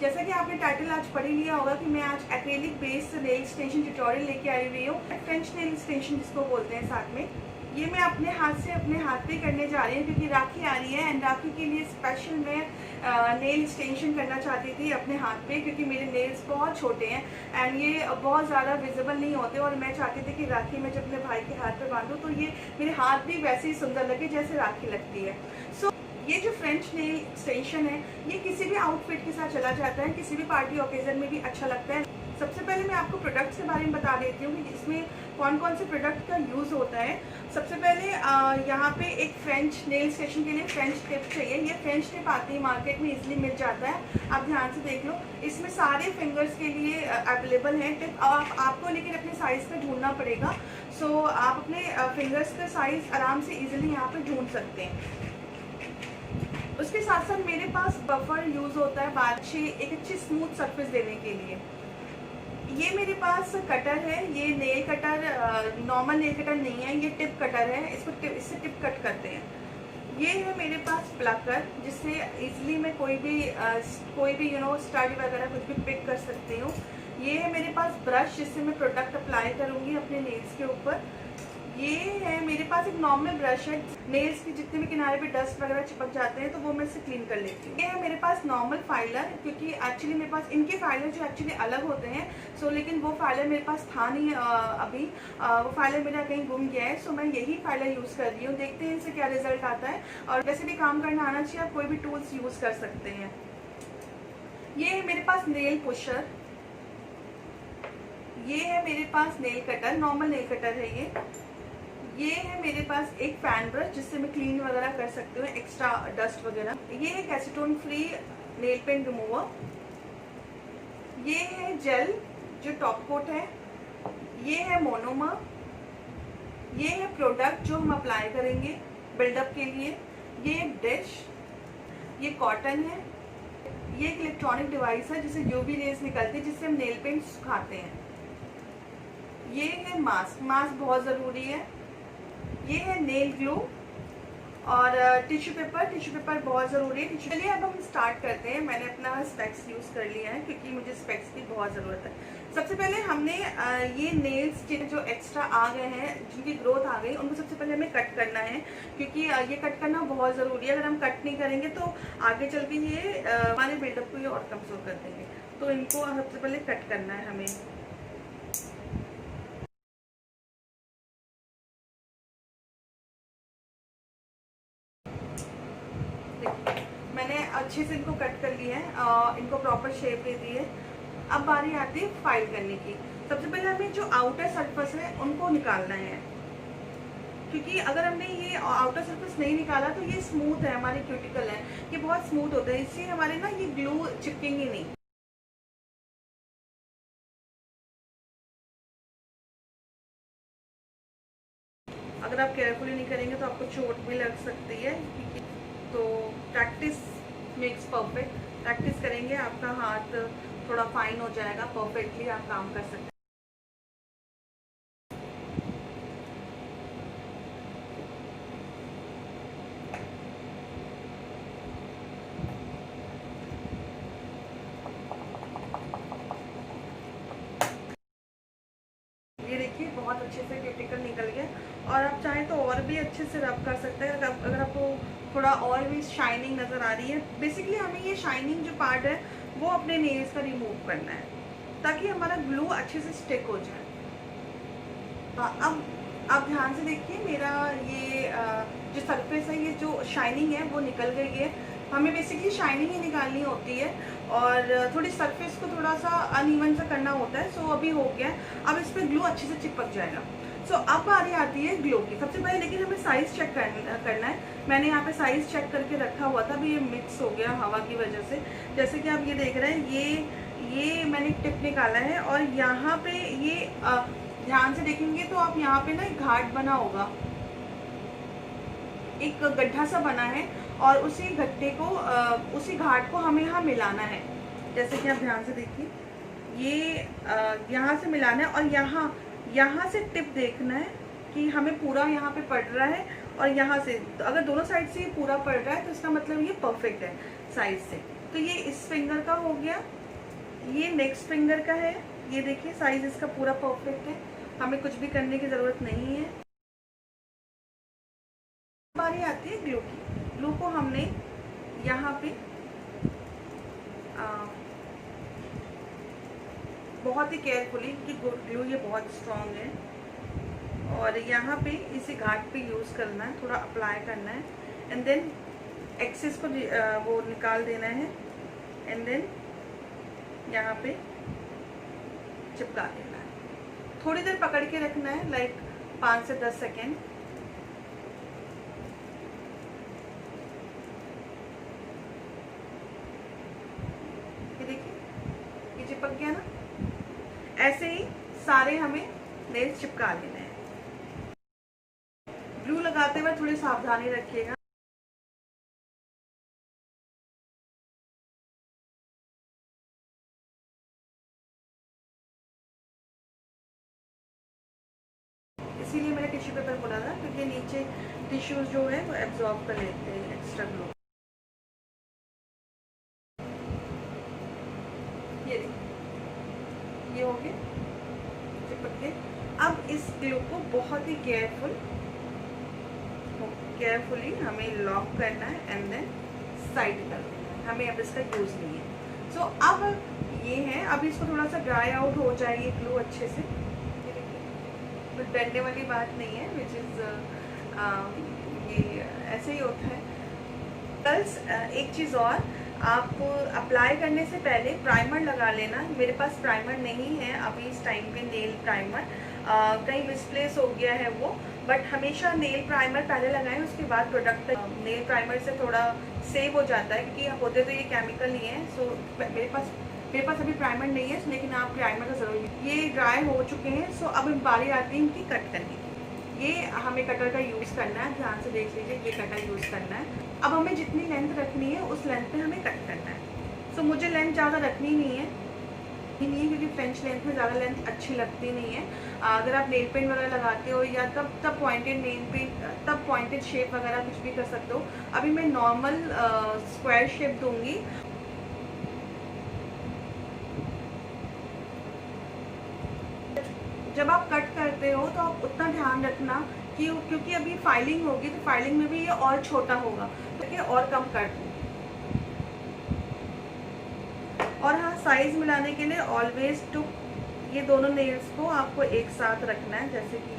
जैसा कि आपने टाइटल आज पढ़ ही लिया होगा कि मैं आज acrylic based nail extension tutorial लेके आई हुई हूँ। फ्रेंच नेल एक्सटेंशन जिसको बोलते हैं साथ में, ये मैं अपने हाथ पे करने जा रही हूँ क्योंकि राखी आ रही है एंड राखी के लिए स्पेशल मैं नेल एक्सटेंशन करना चाहती थी अपने हाथ पे, क्योंकि मेरे नेल्स बहुत छोटे हैं एंड ये बहुत ज़्यादा विजिबल नहीं होते और मैं चाहती थी कि राखी में जब अपने भाई के हाथ पे बांधूँ तो ये मेरे हाथ भी वैसे ही सुंदर लगे जैसे राखी लगती है। सो ये जो फ्रेंच नेल एक्सटेंशन है ये किसी भी आउटफिट के साथ चला जाता है, किसी भी पार्टी ओकेजन में भी अच्छा लगता है। सबसे पहले मैं आपको प्रोडक्ट्स के बारे में बता देती हूँ कि इसमें कौन कौन से प्रोडक्ट का यूज़ होता है। सबसे पहले यहाँ पे एक फ्रेंच नेल एक्सटेंशन के लिए फ्रेंच टिप चाहिए। ये फ्रेंच टिप आती है मार्केट में, इजीली मिल जाता है, आप ध्यान से देख लो। इसमें सारे फिंगर्स के लिए अवेलेबल है टिप। आपको लेकिन अपने साइज़ का ढूंढना पड़ेगा। सो आप अपने फिंगर्स का साइज़ आराम से ईजिली यहाँ पर ढूंढ सकते हैं। उसके साथ साथ मेरे पास बफर यूज़ होता है एक अच्छी स्मूथ सरफेस देने के लिए। ये मेरे पास कटर है, ये nail cutter normal nail cutter नहीं है, ये टिप कटर है, इससे टिप कट करते हैं। ये है मेरे पास प्लकर, जिससे इजीली मैं कोई भी स्टड वगैरह कुछ भी पिक कर सकती हूँ। ये है मेरे पास ब्रश, जिससे मैं प्रोडक्ट अप्लाई करूँगी अपने नेल्स के ऊपर। ये है मेरे पास एक नॉर्मल ब्रश है, नेल्स के जितने भी किनारे पे डस्ट वगैरह चिपक जाते हैं तो वो मैं इससे क्लीन कर लेती हूँ। ये है मेरे पास नॉर्मल फाइलर, क्योंकि एक्चुअली मेरे पास इनके फाइलर जो एक्चुअली अलग होते हैं, सो लेकिन वो फाइलर मेरे पास था नहीं अभी, वो फाइलर मेरा कहीं गुम गया है। सो मैं यही फाइलर यूज़ कर रही हूँ, देखते हैं इससे क्या रिजल्ट आता है। और वैसे भी काम करना आना चाहिए, आप कोई भी टूल्स यूज़ कर सकते हैं। ये है मेरे पास नेल पुशर, ये है मेरे पास nail cutter, normal nail cutter है ये है मेरे पास एक फैन ब्रश, जिससे मैं क्लीन वगैरह कर सकती हूँ एक्स्ट्रा डस्ट वगैरह। ये है acetone free nail paint remover. ये है जेल जो टॉप कोट है। ये है मोनोमर। ये है प्रोडक्ट जो हम अप्लाई करेंगे बिल्डअप के लिए। ये एक डिश, ये कॉटन है। ये एक इलेक्ट्रॉनिक डिवाइस है जिससे यूवी रेज निकलती है, जिससे हम नेल पेंट सुखाते हैं। ये है मास्क, मास्क बहुत ज़रूरी है। ये है नेल ग्लू और टिश्यू पेपर बहुत ज़रूरी है। चलिए अब हम स्टार्ट करते हैं। मैंने अपना स्पेक्स यूज़ कर लिया है क्योंकि मुझे स्पेक्स की बहुत ज़रूरत है। सबसे पहले हमने ये नेल्स जो एक्स्ट्रा आ गए हैं, जिनकी ग्रोथ आ गई, उनको सबसे पहले हमें कट करना है, क्योंकि ये कट करना बहुत ज़रूरी है। अगर हम कट नहीं करेंगे तो आगे चल के ये हमारे बिल्डअप को ये और कमज़ोर कर देंगे। तो इनको सबसे पहले कट करना है हमें। मैंने अच्छे से इनको कट कर लिया है, इनको प्रॉपर शेप दे दी है। अब बारी आती है फाइल करने की। सबसे पहले हमें जो आउटर सरफेस है उनको निकालना है, क्योंकि अगर हमने ये आउटर सरफेस नहीं निकाला तो ये स्मूथ है, हमारी क्यूटिकल है, ये बहुत स्मूथ होता है, इससे हमारे ना ये ग्लू चिपकेंगे नहीं। अगर आप केयरफुली नहीं करेंगे तो आपको चोट भी लग सकती है। तो प्रैक्टिस मेक्स परफेक्ट। प्रैक्टिस करेंगे आपका हाथ थोड़ा फाइन हो जाएगा, परफेक्टली आप काम कर सकते हैं। ये देखिए बहुत अच्छे से क्यूटिकल निकल गया। और आप चाहें तो और भी अच्छे से रब कर सकते हैं अगर आपको थोड़ा और भी शाइनिंग नज़र आ रही है। बेसिकली हमें ये शाइनिंग जो पार्ट है वो अपने नेल्स का रिमूव करना है, ताकि हमारा ग्लू अच्छे से स्टिक हो जाए। अब आप ध्यान से देखिए, मेरा ये जो सरफेस है, ये जो शाइनिंग है वो निकल गई है। हमें बेसिकली शाइनिंग ही निकालनी होती है और थोड़ी सरफेस को थोड़ा सा अनइवन सा करना होता है। सो अभी हो गया है। अब इस पर ग्लू अच्छे से चिपक जाएगा। सो अब बारी आती है ग्लो की। सबसे पहले लेकिन हमें साइज़ चेक करना है। मैंने यहाँ पे साइज़ चेक करके रखा हुआ था, अभी ये मिक्स हो गया हवा की वजह से। जैसे कि आप ये देख रहे हैं, ये मैंने टिप निकाला है और यहाँ पे ये ध्यान से देखेंगे तो आप यहाँ पे ना एक घाट बना होगा, एक गड्ढा सा बना है और उसी गड्ढे को उसी घाट को हमें यहाँ मिलाना है। जैसे कि आप ध्यान से देखिए, ये यहाँ से मिलाना है और यहाँ से टिप देखना है कि हमें पूरा यहाँ पे पड़ रहा है और यहाँ से, तो अगर दोनों साइड से ये पूरा पड़ रहा है तो इसका मतलब ये परफेक्ट है साइज से। तो ये इस फिंगर का हो गया, ये नेक्स्ट फिंगर का है। ये देखिए साइज इसका पूरा परफेक्ट है, हमें कुछ भी करने की ज़रूरत नहीं है। बारी आती है ग्लू की। ग्लू को हमने यहाँ पे बहुत ही केयरफुली, क्योंकि ग्लू ये बहुत स्ट्रॉन्ग है, और यहाँ पे इसी घाट पे यूज़ करना है, थोड़ा अप्लाई करना है, एंड देन एक्सेस को वो निकाल देना है, एंड देन यहाँ पे चिपका देना है। थोड़ी देर पकड़ के रखना है, लाइक 5 से 10 सेकेंड। ये देखिए ये चिपक गया ना। ऐसे ही सारे हमें नेल्स चिपका लेने हैं। ग्लू लगाते हुए थोड़ी सावधानी रखिएगा। इसीलिए मैंने टिश्यू पेपर बोला था, क्योंकि नीचे टिश्यूज जो है वो एब्जॉर्ब कर लेते हैं एक्स्ट्रा ग्लू। ये देखिए ये हो गया चिपक के। अब इस ग्लू को बहुत ही केयरफुली हमें लॉक करना है, एंड देन साइड कर देना है। हमें अब इसका यूज़ नहीं है। सो अब ये है, अब इसको थोड़ा सा ड्राई आउट हो जाए ग्लू अच्छे से। बट डरने वाली बात नहीं है, विच इज़ ये ऐसे ही होता है। गर्ल्स एक चीज़ और, आप अप्लाई करने से पहले प्राइमर लगा लेना। मेरे पास प्राइमर नहीं है अभी इस टाइम पे, नेल प्राइमर कहीं मिसप्लेस हो गया है वो, बट हमेशा नेल प्राइमर पहले लगाएं, उसके बाद प्रोडक्ट। नेल प्राइमर से थोड़ा सेव हो जाता है, क्योंकि होते तो ये केमिकल नहीं है। सो मेरे पास अभी प्राइमर नहीं है, लेकिन आप प्राइमर का ज़रूर। ये ड्राई हो चुके हैं। सो अब बारी आती है इनकी कट करने की। ये हमें कटर का यूज़ करना है, ध्यान से देख लीजिए, ये कटर यूज़ करना है। अब हमें जितनी लेंथ रखनी है उस लेंथ पे हमें कट करना है। सो मुझे लेंथ ज़्यादा रखनी नहीं है, क्योंकि फ्रेंच लेंथ में ज़्यादा लेंथ अच्छी लगती नहीं है। अगर आप नेल पेंट वगैरह लगाते हो या तब पॉइंटेड नेल पेंट, तब पॉइंटेड शेप वगैरह कुछ भी कर सकते हो। अभी मैं नॉर्मल स्क्वायर शेप दूंगी। जब आप कट करते हो तो आप उतना ध्यान रखना कि, क्योंकि अभी फाइलिंग होगी तो फाइलिंग में भी ये और छोटा होगा, तो ये और कम कर दूँ। और हाँ, साइज मिलाने के लिए ऑलवेज टू, ये दोनों नेल्स को आपको एक साथ रखना है। जैसे कि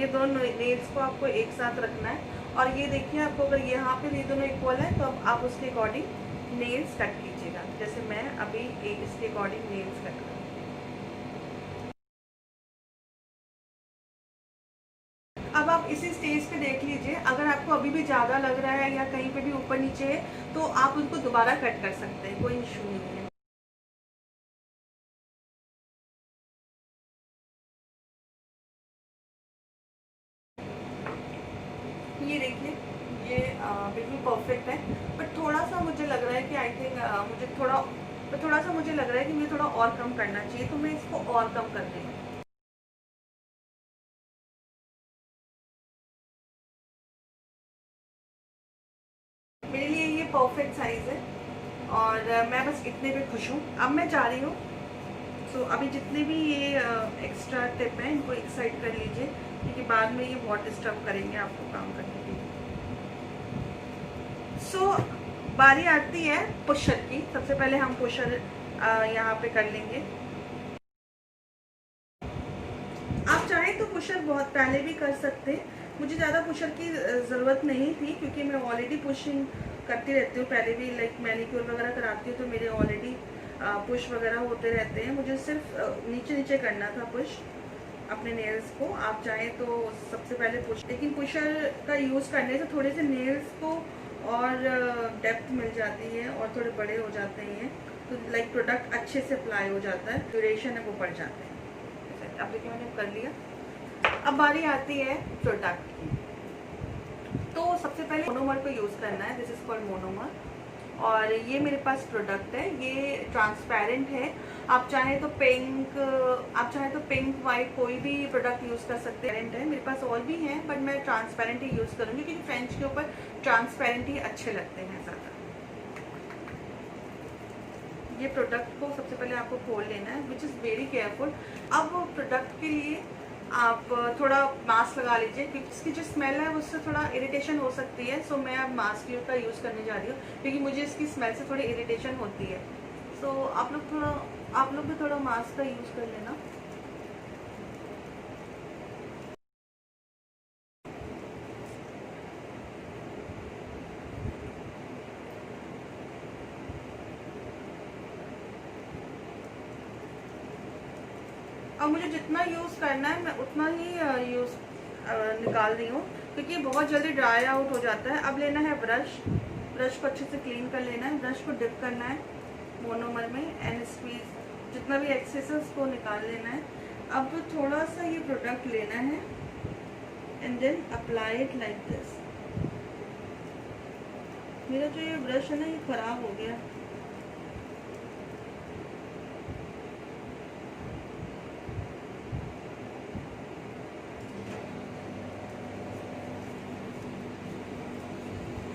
ये दोनों नेल्स को आपको एक साथ रखना है। और ये देखिए, आपको अगर यहाँ पे ये दोनों इक्वल है तो अब आप उसके अकॉर्डिंग नेल्स कट कीजिएगा। जैसे मैं अभी इसके अकॉर्डिंग नेल्स कट करूँ। अब आप इसी स्टेज पे देख लीजिए, अगर आपको अभी भी ज़्यादा लग रहा है या कहीं पे भी ऊपर नीचे है तो आप उनको दोबारा कट कर सकते हैं, कोई इशू नहीं है। ये देखिए ये बिल्कुल परफेक्ट है, बट थोड़ा सा मुझे लग रहा है कि आई थिंक थोड़ा सा मुझे लग रहा है कि मुझे थोड़ा और कम करना चाहिए, तो मैं इसको और कम कर रही हूँ। मेरे लिए ये परफेक्ट साइज है और मैं बस इतने पे खुश हूँ। अब मैं जा रही हूँ। सो अभी जितने भी ये एक्स्ट्रा टिप हैं इनको एक साइड कर लीजिए, क्योंकि बाद में ये बहुत डिस्टर्ब करेंगे आपको काम करने के लिए। सो बारी आती है पुशर की। सबसे पहले हम पुशर यहाँ पे कर लेंगे। आप चाहें तो पुशर बहुत पहले भी कर सकते हैं, मुझे ज़्यादा पुशर की ज़रूरत नहीं थी, क्योंकि मैं ऑलरेडी पुशिंग करती रहती हूँ। पहले भी लाइक मैनिक्योर वगैरह कराती हूँ तो मेरे ऑलरेडी पुश वगैरह होते रहते हैं। मुझे सिर्फ नीचे नीचे करना था पुश अपने नेल्स को। आप चाहें तो सबसे पहले पुश, लेकिन पुशर का यूज़ करने से थोड़े से नेल्स को और डेप्थ मिल जाती है और थोड़े बड़े हो जाते हैं, तो लाइक प्रोडक्ट अच्छे से अप्लाई हो जाता है, ड्यूरेशन है वो बढ़ जाता है। अब देखिए मैंने कर लिया। अब बारी आती है प्रोडक्ट की। तो सबसे पहले मोनोमर को यूज़ करना है। This is called monomer. और ये मेरे पास प्रोडक्ट है, ये ट्रांसपेरेंट है। आप चाहें तो पिंक वाइट कोई भी प्रोडक्ट यूज़ कर सकते हैं। है मेरे पास और भी हैं, बट मैं ट्रांसपेरेंट ही यूज़ करूँगी क्योंकि फ्रेंच के ऊपर ट्रांसपेरेंट ही अच्छे लगते हैं ज़्यादा। ये प्रोडक्ट को सबसे पहले आपको खोल लेना है, विच इज़ वेरी केयरफुल। अब प्रोडक्ट के लिए आप थोड़ा मास्क लगा लीजिए क्योंकि इसकी जो स्मेल है उससे थोड़ा इरिटेशन हो सकती है। सो मैं अब मास्क का यूज़ करने जा रही हूँ क्योंकि मुझे इसकी स्मेल से थोड़ी इरिटेशन होती है। सो आप लोग भी थोड़ा मास्क का यूज़ कर लेना। अब मुझे जितना यूज़ करना है मैं उतना ही निकाल रही हूँ क्योंकि बहुत जल्दी ड्राई आउट हो जाता है। अब लेना है ब्रश को अच्छे से क्लीन कर लेना है। ब्रश को डिप करना है मोनोमर में एंड स्क्वीज जितना भी एक्सेस है उसको निकाल लेना है। अब थोड़ा सा ये प्रोडक्ट लेना है and then apply it like this. मेरा जो ये ब्रश है ना ये ख़राब हो गया।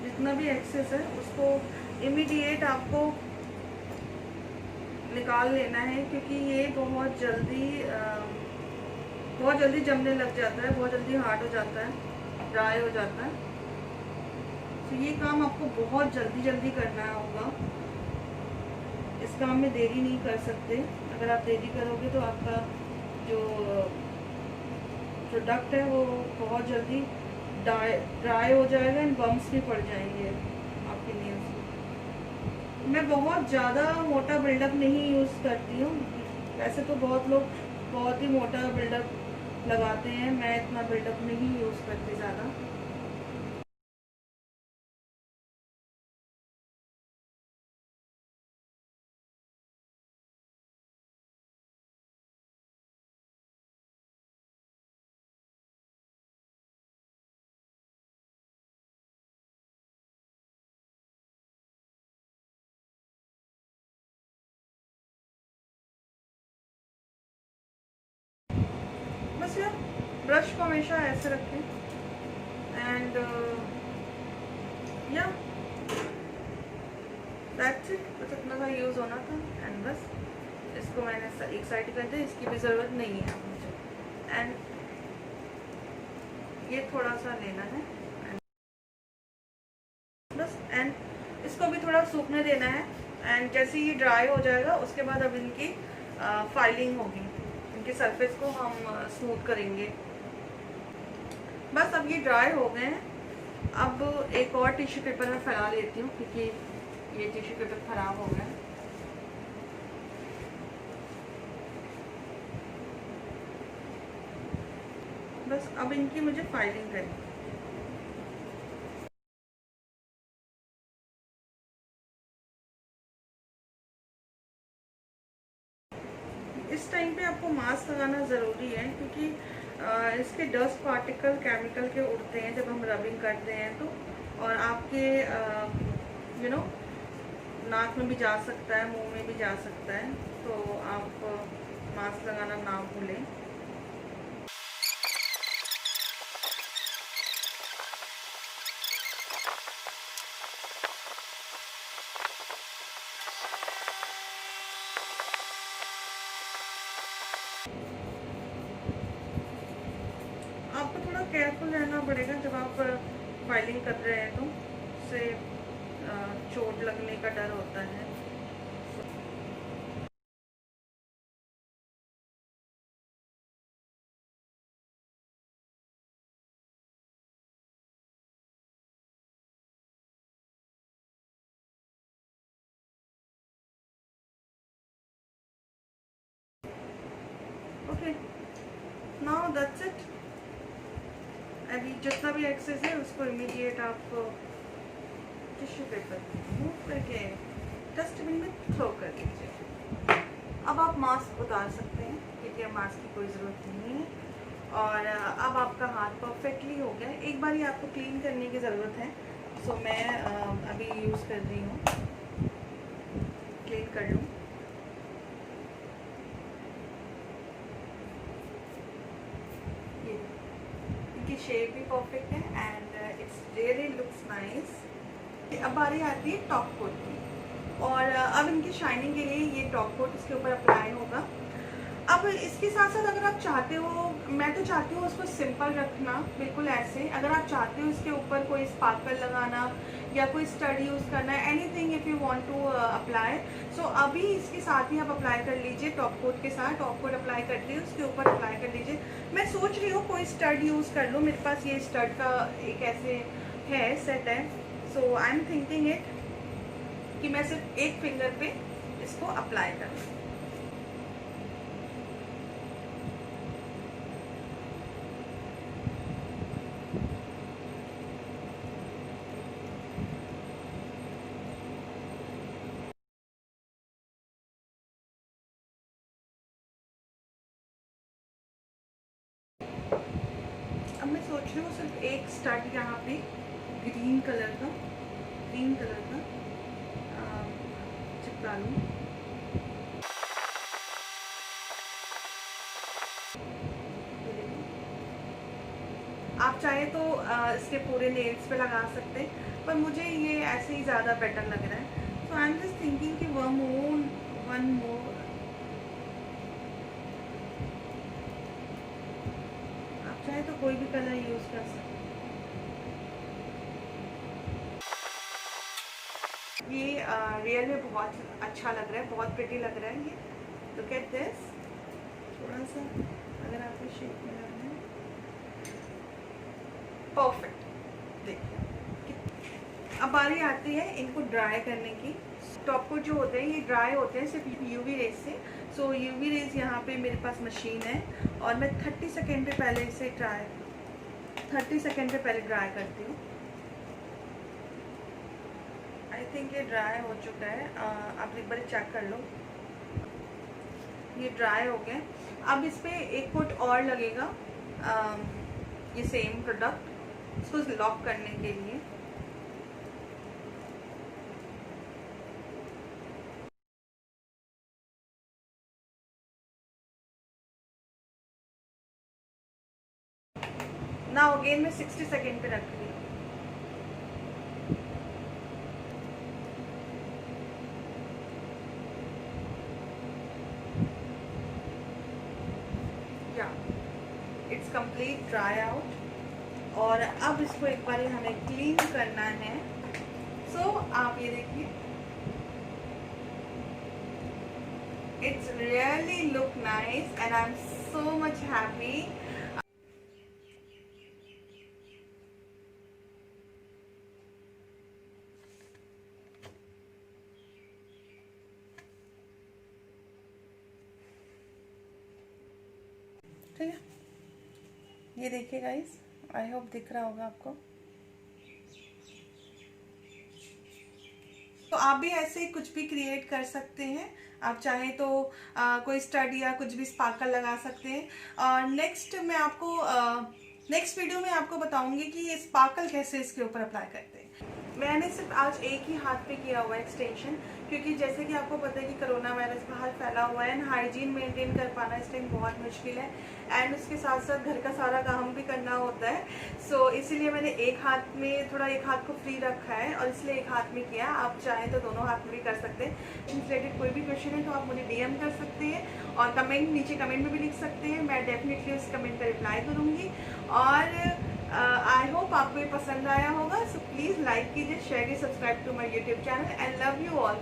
जितना भी एक्सेस है उसको इमीडिएट आपको निकाल लेना है क्योंकि ये बहुत जल्दी जमने लग जाता है, बहुत जल्दी हार्ड हो जाता है, ड्राई हो जाता है। तो ये काम आपको बहुत जल्दी करना होगा। इस काम में देरी नहीं कर सकते। अगर आप देरी करोगे तो आपका जो प्रोडक्ट है वो बहुत जल्दी ड्राई हो जाएगा एंड बम्स भी पड़ जाएंगे आपके नेल्स में। मैं बहुत ज़्यादा मोटा बिल्डअप नहीं यूज़ करती हूँ। वैसे तो बहुत लोग बहुत ही मोटा बिल्डअप लगाते हैं, मैं इतना बिल्डअप नहीं यूज़ करती ज़्यादा। बस यार ब्रश को हमेशा ऐसे रखें एंड या दैट्स इट। बस इतना सा यूज़ होना था एंड बस इसको मैंने एक साइड कर दिया, इसकी भी ज़रूरत नहीं है मुझे। एंड ये थोड़ा सा लेना है बस एंड इसको भी थोड़ा सूखने देना है। एंड जैसे ये ड्राई हो जाएगा उसके बाद अब इनकी फाइलिंग होगी, इनके सरफेस को हम स्मूथ करेंगे। बस अब ये ड्राई हो गए हैं। अब एक और टिश्यू पेपर में फैला लेती हूँ क्योंकि ये टिश्यू पेपर ख़राब हो गया। बस अब इनकी मुझे फाइलिंग करनी है। इस टाइम पे आपको मास्क लगाना ज़रूरी है क्योंकि इसके डस्ट पार्टिकल केमिकल के उड़ते हैं जब हम रबिंग करते हैं तो, और आपके नाक में भी जा सकता है, मुंह में भी जा सकता है। तो आप मास्क लगाना ना भूलें। आपको थोड़ा केयरफुल रहना पड़ेगा जब आप फाइलिंग कर रहे हैं तो उससे चोट लगने का डर होता है। Okay, now that's it. अभी जितना भी एक्सेस है उसको इमीडिएट आप टिश्यू पेपर मूव करके डस्टबिन में थ्रो कर दीजिए। अब आप मास्क उतार सकते हैं क्योंकि अब मास्क की कोई ज़रूरत नहीं है। और अब आपका हाथ परफेक्टली हो गया। एक बार ही आपको क्लीन करने की ज़रूरत है। सो मैं अभी यूज़ कर रही हूँ, क्लीन कर लूँ। ये इनकी शेप भी परफेक्ट है and it's really looks nice. अब बारी आती है टॉप कोट की, और अब इनकी शाइनिंग के लिए ये टॉप कोट इसके ऊपर अप्लाई होगा। अब इसके साथ साथ अगर आप चाहते हो, मैं तो चाहती हूँ उसको सिंपल रखना, बिल्कुल ऐसे। अगर आप चाहते हो इसके ऊपर कोई स्पार्कल लगाना या कोई स्टड यूज़ करना है, anything if you want to apply, so अभी इसके साथ ही आप अप्लाई कर लीजिए। टॉप कोट के साथ टॉप कोट अप्लाई कर लीजिए, उसके ऊपर अप्लाई कर लीजिए। मैं सोच रही हूँ कोई स्टड यूज़ कर लूँ, मेरे पास ये स्टड का एक ऐसे है सेट है, सो आई एम थिंकिंग इट कि मैं सिर्फ एक फिंगर पे इसको अप्लाई करूँ। अब मैं सोच रही हूँ सिर्फ एक स्टड यहाँ पे ग्रीन कलर का चिपका लूँ। आप चाहे तो इसके पूरे नेल्स पे लगा सकते हैं, पर मुझे ये ऐसे ही ज़्यादा बेटर लग रहा है। सो आई एम जस्ट थिंकिंग कि वन मोर। आप चाहे तो कोई भी कलर यूज़ कर सकते हैं। ये रियल में बहुत अच्छा लग रहा है, बहुत प्रिटी लग रहा है ये। लुक एट दिस, थोड़ा सा अगर आपको शेप में लगाना है, परफेक्ट। देखिए अब बारी आती है इनको ड्राई करने की। टॉप कोट जो होते हैं ये ड्राई होते हैं सिर्फ यूवी रेज से। सो यूवी रेज यहाँ पे मेरे पास मशीन है और मैं 30 सेकेंड पे पहले इसे 30 सेकेंड पे पहले ड्राई करती हूँ। आई थिंक ये ड्राई हो चुका है, आप एक बार चेक कर लो। ये ड्राई हो गया। अब इस पर एक कोट और लगेगा, ये सेम प्रोडक्ट, इसको लॉक करने के लिए। ना अगेन मैं 60 सेकेंड पे रख रही हूँ। इट्स कंप्लीट ड्राई आउट, और अब इसको एक बार हमें क्लीन करना है। सो आप ये देखिए, it's really look nice and I am so much happy. ठीक है, ये देखिए गाइस, आई होप दिख रहा होगा आपको। तो आप भी ऐसे ही कुछ भी क्रिएट कर सकते हैं। आप चाहें तो कोई स्टड या कुछ भी स्पार्कल लगा सकते हैं। और नेक्स्ट वीडियो में आपको बताऊंगी कि ये स्पार्कल कैसे इसके ऊपर अप्लाई करते हैं। मैंने सिर्फ आज एक ही हाथ पे किया हुआ है एक्सटेंशन, क्योंकि जैसे कि आपको पता है कि कोरोना वायरस बाहर फैला हुआ है एंड हाइजीन मेंटेन कर पाना इस टाइम बहुत मुश्किल है, एंड उसके साथ साथ घर का सारा काम भी करना होता है। सो इसीलिए मैंने एक हाथ को फ्री रखा है और इसलिए एक हाथ में किया। आप चाहें तो दोनों हाथ में भी कर सकते हैं। रिलेटेड कोई भी क्वेश्चन है तो आप मुझे DM कर सकते हैं और नीचे कमेंट में भी लिख सकते हैं। मैं डेफिनेटली उस कमेंट पर रिप्लाई करूँगी। और आई होप आपको ये पसंद आया होगा। सो प्लीज़ लाइक कीजिए, शेयर कीजिए, subscribe to my YouTube channel. I love you all.